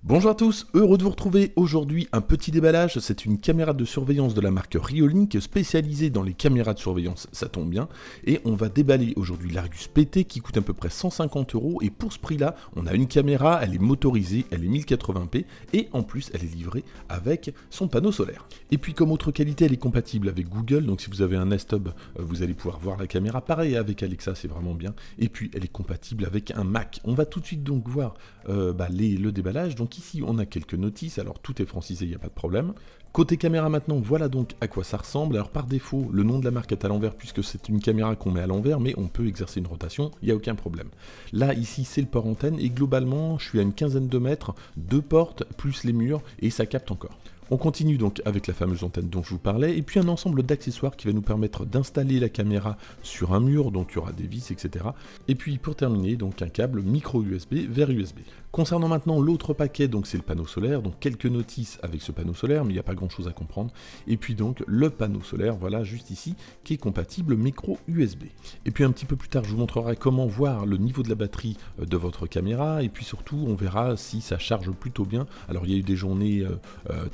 Bonjour à tous, heureux de vous retrouver. Aujourd'hui un petit déballage, c'est une caméra de surveillance de la marque Riolink spécialisée dans les caméras de surveillance, ça tombe bien, et on va déballer aujourd'hui l'Argus PT qui coûte à peu près 150 € et pour ce prix là, on a une caméra, elle est motorisée, elle est 1080p et en plus elle est livrée avec son panneau solaire. Et puis comme autre qualité, elle est compatible avec Google, donc si vous avez un Nest Hub, vous allez pouvoir voir la caméra, pareil avec Alexa, c'est vraiment bien, et puis elle est compatible avec un Mac. On va tout de suite donc voir le déballage. Donc ici on a quelques notices, alors tout est francisé, il n'y a pas de problème. Côté caméra maintenant, voilà donc à quoi ça ressemble. Alors par défaut, le nom de la marque est à l'envers puisque c'est une caméra qu'on met à l'envers, mais on peut exercer une rotation, il n'y a aucun problème. Là ici c'est le port antenne et globalement je suis à une quinzaine de mètres, 2 portes plus les murs et ça capte encore. On continue donc avec la fameuse antenne dont je vous parlais, et puis un ensemble d'accessoires qui va nous permettre d'installer la caméra sur un mur, donc il y aura des vis, etc. Et puis pour terminer, donc un câble micro USB vers USB. Concernant maintenant l'autre paquet, donc c'est le panneau solaire, donc quelques notices avec ce panneau solaire, mais il n'y a pas grand chose à comprendre. Et puis donc le panneau solaire, voilà juste ici, qui est compatible micro USB. Et puis un petit peu plus tard, je vous montrerai comment voir le niveau de la batterie de votre caméra, et puis surtout on verra si ça charge plutôt bien. Alors il y a eu des journées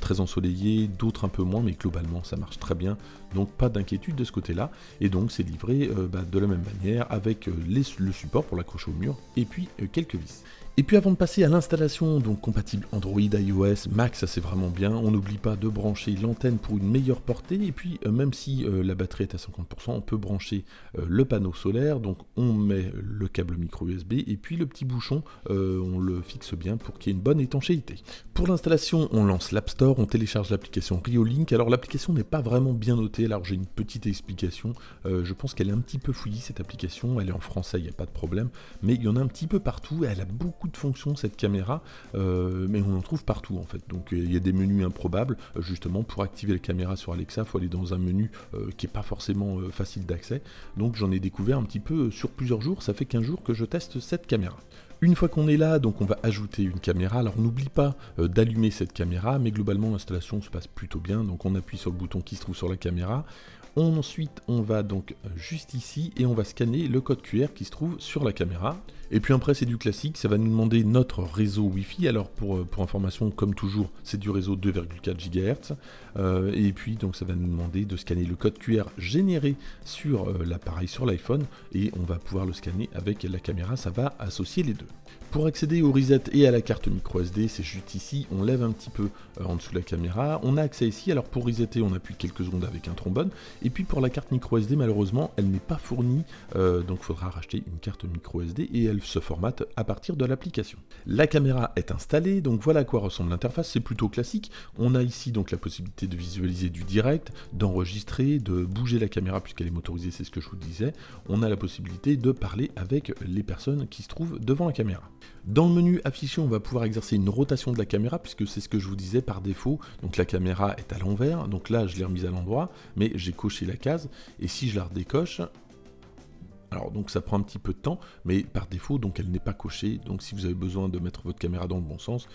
très ensoleillé, d'autres un peu moins, mais globalement ça marche très bien, donc pas d'inquiétude de ce côté-là, et donc c'est livré de la même manière avec le support pour l'accrocher au mur, et puis quelques vis. Et puis avant de passer à l'installation, donc compatible Android, iOS, Mac, ça c'est vraiment bien, on n'oublie pas de brancher l'antenne pour une meilleure portée, et puis même si la batterie est à 50%, on peut brancher le panneau solaire, donc on met le câble micro USB, et puis le petit bouchon, on le fixe bien pour qu'il y ait une bonne étanchéité. Pour l'installation, on lance l'App Store, on télécharge l'application Riolink. Alors l'application n'est pas vraiment bien notée, alors j'ai une petite explication, je pense qu'elle est un petit peu fouillie cette application, elle est en français, il n'y a pas de problème, mais il y en a un petit peu partout, elle a beaucoup de fonctions cette caméra, mais on en trouve partout en fait, donc il y a des menus improbables, justement pour activer la caméra sur Alexa, il faut aller dans un menu qui n'est pas forcément facile d'accès, donc j'en ai découvert un petit peu sur plusieurs jours, ça fait 15 jours que je teste cette caméra. Une fois qu'on est là, donc on va ajouter une caméra. Alors n'oublie pas d'allumer cette caméra, mais globalement l'installation se passe plutôt bien. Donc on appuie sur le bouton qui se trouve sur la caméra. Ensuite, on va donc juste ici et on va scanner le code QR qui se trouve sur la caméra. Et puis après, c'est du classique, ça va nous demander notre réseau Wi-Fi. Alors pour information, comme toujours, c'est du réseau 2,4 GHz. Et puis donc ça va nous demander de scanner le code QR généré sur l'appareil, sur l'iPhone. Et on va pouvoir le scanner avec la caméra, ça va associer les deux. Pour accéder au reset et à la carte micro SD, c'est juste ici, on lève un petit peu en dessous de la caméra, on a accès ici, alors pour resetter on appuie quelques secondes avec un trombone, et puis pour la carte micro SD malheureusement elle n'est pas fournie, donc il faudra racheter une carte micro SD et elle se formate à partir de l'application. La caméra est installée, donc voilà à quoi ressemble l'interface, c'est plutôt classique, on a ici donc la possibilité de visualiser du direct, d'enregistrer, de bouger la caméra puisqu'elle est motorisée, c'est ce que je vous disais, on a la possibilité de parler avec les personnes qui se trouvent devant la caméra. Dans le menu affiché, on va pouvoir exercer une rotation de la caméra puisque c'est ce que je vous disais par défaut. Donc la caméra est à l'envers, donc là je l'ai remise à l'endroit, mais j'ai coché la case et si je la redécoche, alors donc ça prend un petit peu de temps, mais par défaut donc elle n'est pas cochée, donc si vous avez besoin de mettre votre caméra dans le bon sens,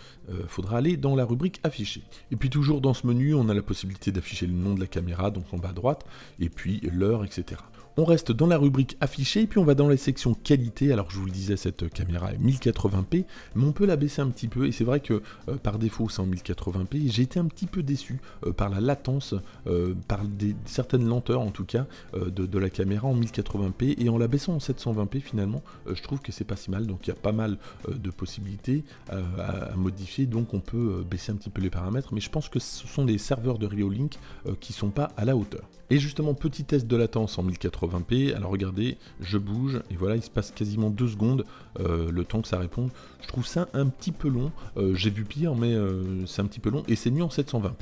faudra aller dans la rubrique afficher. Et puis toujours dans ce menu, on a la possibilité d'afficher le nom de la caméra, donc en bas à droite, et puis l'heure, etc. On reste dans la rubrique affichée, et puis on va dans la section qualité. Alors je vous le disais, cette caméra est 1080p, mais on peut la baisser un petit peu, et c'est vrai que par défaut c'est en 1080p, j'ai été un petit peu déçu par la latence, par certaines lenteurs en tout cas, de la caméra en 1080p, et en la baissant en 720p finalement, je trouve que c'est pas si mal, donc il y a pas mal de possibilités à modifier, donc on peut baisser un petit peu les paramètres, mais je pense que ce sont les serveurs de Riolink qui sont pas à la hauteur. Et justement, petit test de latence en 1080p, alors regardez, je bouge, et voilà, il se passe quasiment 2 secondes, le temps que ça réponde. Je trouve ça un petit peu long, j'ai vu pire, mais c'est un petit peu long, et c'est mieux en 720p.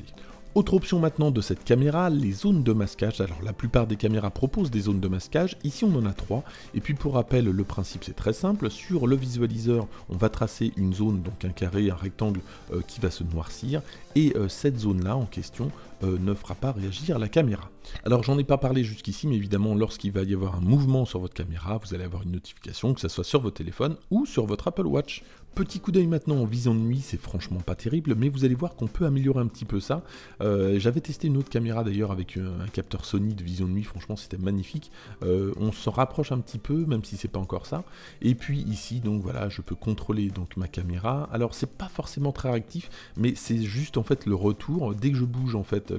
Autre option maintenant de cette caméra, les zones de masquage. Alors la plupart des caméras proposent des zones de masquage, ici on en a 3, et puis pour rappel le principe c'est très simple, sur le visualiseur on va tracer une zone, donc un carré, un rectangle qui va se noircir, et cette zone là en question ne fera pas réagir la caméra. Alors j'en ai pas parlé jusqu'ici, mais évidemment lorsqu'il va y avoir un mouvement sur votre caméra, vous allez avoir une notification, que ce soit sur votre téléphone ou sur votre Apple Watch. Petit coup d'œil maintenant en vision de nuit, c'est franchement pas terrible, mais vous allez voir qu'on peut améliorer un petit peu ça. J'avais testé une autre caméra d'ailleurs avec un capteur Sony de vision de nuit, franchement c'était magnifique. On s'en rapproche un petit peu, même si c'est pas encore ça. Et puis ici, donc voilà, je peux contrôler donc ma caméra. Alors c'est pas forcément très réactif, mais c'est juste en fait le retour. Dès que je bouge en fait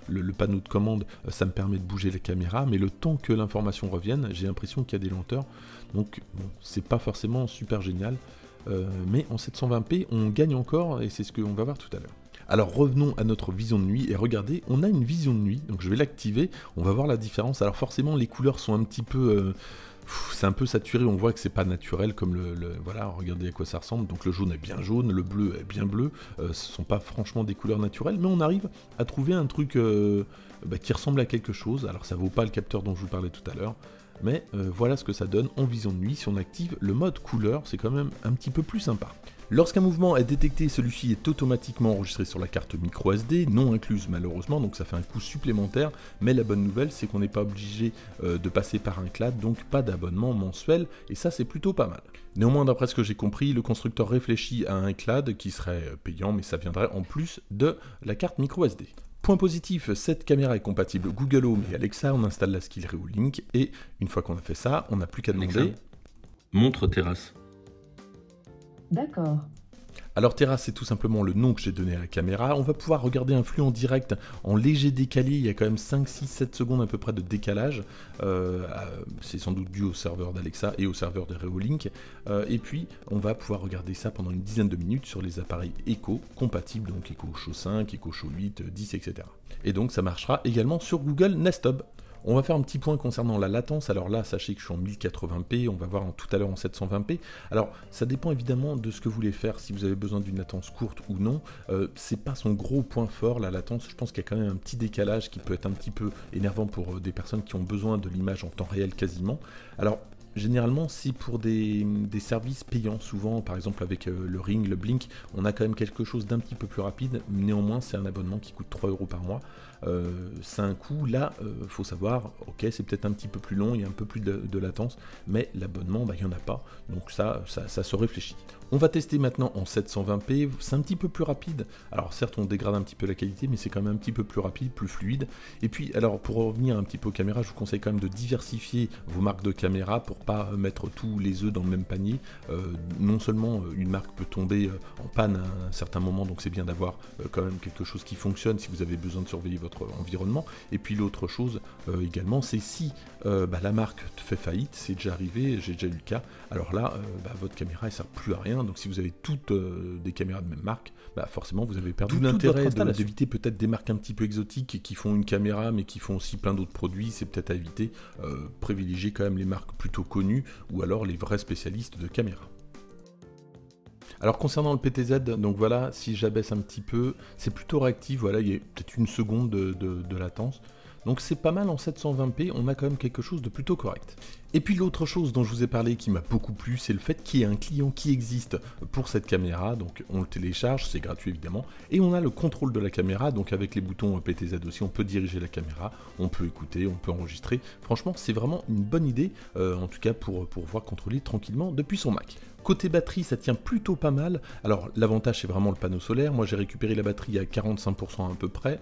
le panneau de commande, ça me permet de bouger la caméra, mais le temps que l'information revienne, j'ai l'impression qu'il y a des lenteurs. Donc bon, c'est pas forcément super génial. Mais en 720p, on gagne encore, et c'est ce qu'on va voir tout à l'heure. Alors revenons à notre vision de nuit, et regardez, on a une vision de nuit, donc je vais l'activer, on va voir la différence. Alors forcément, les couleurs sont un petit peu... c'est un peu saturé, on voit que c'est pas naturel comme voilà, regardez à quoi ça ressemble. Donc le jaune est bien jaune, le bleu est bien bleu, ce sont pas franchement des couleurs naturelles, mais on arrive à trouver un truc qui ressemble à quelque chose. Alors ça vaut pas le capteur dont je vous parlais tout à l'heure, mais voilà ce que ça donne en vision de nuit. Si on active le mode couleur, c'est quand même un petit peu plus sympa. Lorsqu'un mouvement est détecté, celui-ci est automatiquement enregistré sur la carte micro SD, non incluse malheureusement, donc ça fait un coût supplémentaire, mais la bonne nouvelle c'est qu'on n'est pas obligé de passer par un CLAD, donc pas d'abonnement mensuel, et ça c'est plutôt pas mal. Néanmoins, d'après ce que j'ai compris, le constructeur réfléchit à un CLAD qui serait payant, mais ça viendrait en plus de la carte micro SD. Point positif, cette caméra est compatible Google Home et Alexa, on installe la skill Reolink, et une fois qu'on a fait ça, on n'a plus qu'à demander... Montre terrasse. D'accord. Alors terrasse, c'est tout simplement le nom que j'ai donné à la caméra. On va pouvoir regarder un flux en direct en léger décalé. Il y a quand même 5, 6, 7 secondes à peu près de décalage. C'est sans doute dû au serveur d'Alexa et au serveur de Reolink. Et puis, on va pouvoir regarder ça pendant une dizaine de minutes sur les appareils Echo compatibles, donc Echo Show 5, Echo Show 8, 10, etc. Et donc, ça marchera également sur Google Nest Hub. On va faire un petit point concernant la latence. Alors là, sachez que je suis en 1080p, on va voir tout à l'heure en 720p. Alors, ça dépend évidemment de ce que vous voulez faire, si vous avez besoin d'une latence courte ou non. C'est pas son gros point fort, la latence. Je pense qu'il y a quand même un petit décalage qui peut être un petit peu énervant pour des personnes qui ont besoin de l'image en temps réel quasiment. Alors, généralement, c'est pour des services payants, souvent, par exemple avec le Ring, le Blink, on a quand même quelque chose d'un petit peu plus rapide. Néanmoins, c'est un abonnement qui coûte 3 € par mois. C'est un coût, là, faut savoir, ok, c'est peut-être un petit peu plus long, il y a un peu plus de latence, mais l'abonnement, il n'y en a pas, donc ça se réfléchit. On va tester maintenant en 720p, c'est un petit peu plus rapide. Alors certes, on dégrade un petit peu la qualité, mais c'est quand même un petit peu plus rapide, plus fluide. Et puis, alors pour revenir un petit peu aux caméras, je vous conseille quand même de diversifier vos marques de caméras pour pas mettre tous les œufs dans le même panier. Non seulement une marque peut tomber en panne à un certain moment, donc c'est bien d'avoir quand même quelque chose qui fonctionne si vous avez besoin de surveiller votre environnement. Et puis l'autre chose également, c'est si la marque fait faillite, c'est déjà arrivé, j'ai déjà eu le cas, alors là, votre caméra elle sert plus à rien. Donc si vous avez toutes des caméras de même marque, forcément vous avez perdu. D'où l'intérêt d'éviter peut-être des marques un petit peu exotiques qui font une caméra mais qui font aussi plein d'autres produits, c'est peut-être à éviter. Privilégier quand même les marques plutôt connues ou alors les vrais spécialistes de caméra. Alors concernant le PTZ, donc voilà, si j'abaisse un petit peu, c'est plutôt réactif, voilà, il y a peut-être une seconde de latence. Donc c'est pas mal en 720p, on a quand même quelque chose de plutôt correct. Et puis l'autre chose dont je vous ai parlé qui m'a beaucoup plu, c'est le fait qu'il y ait un client qui existe pour cette caméra, donc on le télécharge, c'est gratuit évidemment, et on a le contrôle de la caméra, donc avec les boutons PTZ aussi, on peut diriger la caméra, on peut écouter, on peut enregistrer. Franchement, c'est vraiment une bonne idée, en tout cas pour pouvoir contrôler tranquillement depuis son Mac. Côté batterie, ça tient plutôt pas mal. Alors l'avantage c'est vraiment le panneau solaire. Moi j'ai récupéré la batterie à 45% à peu près.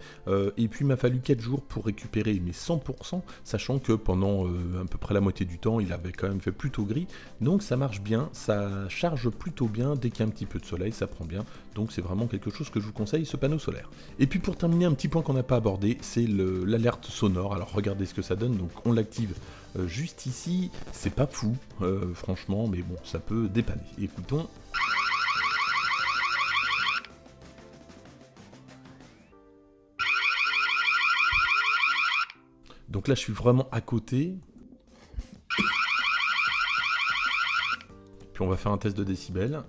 Et puis il m'a fallu 4 jours pour récupérer mes 100%, sachant que pendant à peu près la moitié du temps, il avait quand même fait plutôt gris. Donc ça marche bien, ça charge plutôt bien. Dès qu'il y a un petit peu de soleil, ça prend bien. Donc c'est vraiment quelque chose que je vous conseille, ce panneau solaire. Et puis pour terminer, un petit point qu'on n'a pas abordé, c'est l'alerte sonore. Alors regardez ce que ça donne. Donc on l'active juste ici, c'est pas fou, franchement, mais bon, ça peut dépanner. Écoutons. Donc là, je suis vraiment à côté. Puis on va faire un test de décibels.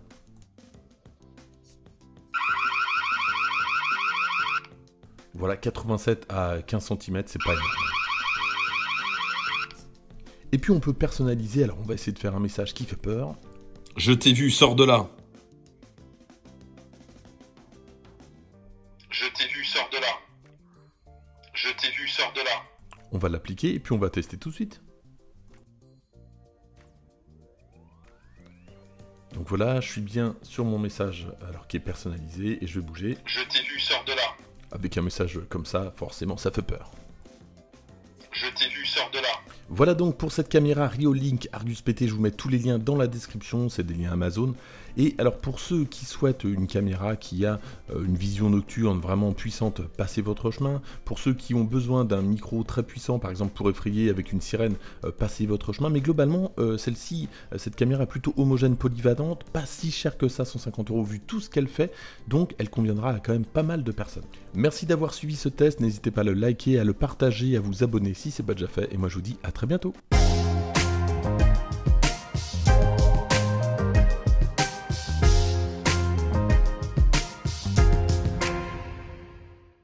Voilà, 87 à 15 cm, c'est pas énorme. Et puis on peut personnaliser, alors on va essayer de faire un message qui fait peur. Je t'ai vu, sors de là. Je t'ai vu, sors de là. Je t'ai vu, sors de là. On va l'appliquer et puis on va tester tout de suite. Donc voilà, je suis bien sur mon message alors qui est personnalisé et je vais bouger. Je t'ai vu, sors de là. Avec un message comme ça, forcément ça fait peur. Je t'ai vu, sors de là. Voilà donc pour cette caméra Reolink Argus PT, je vous mets tous les liens dans la description, c'est des liens Amazon. Et alors pour ceux qui souhaitent une caméra qui a une vision nocturne vraiment puissante, passez votre chemin. Pour ceux qui ont besoin d'un micro très puissant, par exemple pour effrayer avec une sirène, passez votre chemin. Mais globalement, cette caméra est plutôt homogène, polyvalente, pas si chère que ça, 150 € vu tout ce qu'elle fait. Donc elle conviendra à quand même pas mal de personnes. Merci d'avoir suivi ce test, n'hésitez pas à le liker, à le partager, à vous abonner si ce n'est pas déjà fait. Et moi je vous dis à très bientôt.